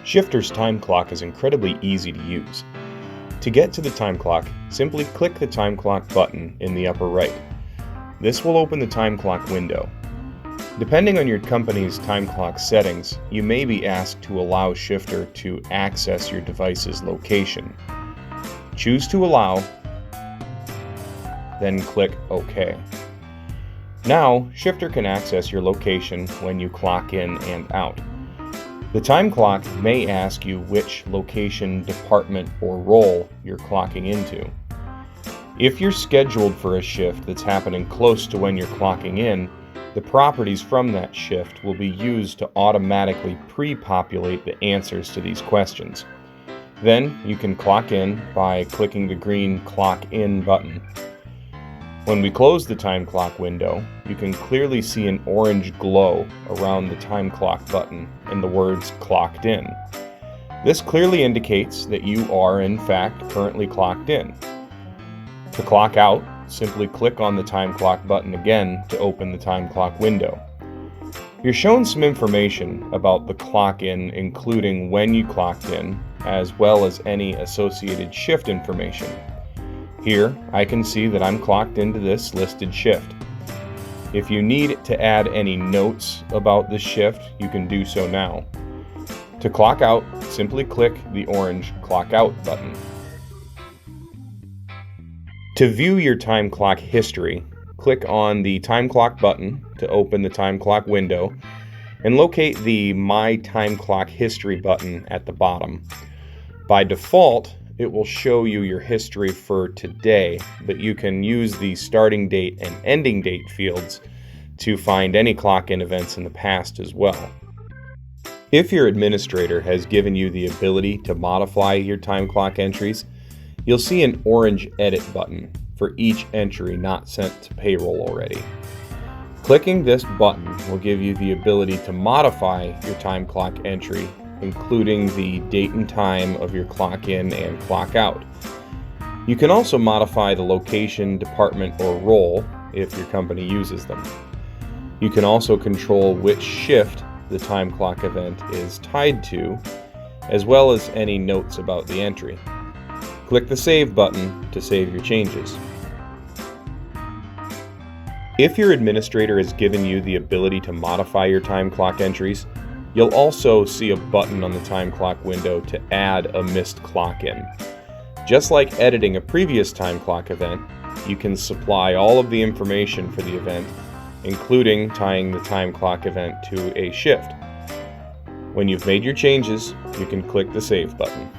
Shifter's time clock is incredibly easy to use. To get to the time clock, simply click the time clock button in the upper right. This will open the time clock window. Depending on your company's time clock settings, you may be asked to allow Shifter to access your device's location. Choose to allow, then click OK. Now, Shifter can access your location when you clock in and out. The time clock may ask you which location, department, or role you're clocking into. If you're scheduled for a shift that's happening close to when you're clocking in, the properties from that shift will be used to automatically pre-populate the answers to these questions. Then you can clock in by clicking the green Clock In button. When we close the time clock window, you can clearly see an orange glow around the time clock button and the words Clocked In. This clearly indicates that you are, in fact, currently clocked in. To clock out, simply click on the time clock button again to open the time clock window. You're shown some information about the clock in, including when you clocked in, as well as any associated shift information. Here, I can see that I'm clocked into this listed shift. If you need to add any notes about this shift, you can do so now. To clock out, simply click the orange Clock Out button. To view your time clock history, click on the time clock button to open the time clock window and locate the My Time Clock History button at the bottom. By default, it will show you your history for today, but you can use the starting date and ending date fields to find any clock-in events in the past as well. If your administrator has given you the ability to modify your time clock entries, you'll see an orange Edit button for each entry not sent to payroll already. Clicking this button will give you the ability to modify your time clock entry, including the date and time of your clock in and clock out. You can also modify the location, department, or role if your company uses them. You can also control which shift the time clock event is tied to, as well as any notes about the entry. Click the Save button to save your changes. If your administrator has given you the ability to modify your time clock entries, you'll also see a button on the time clock window to add a missed clock in. Just like editing a previous time clock event, you can supply all of the information for the event, including tying the time clock event to a shift. When you've made your changes, you can click the Save button.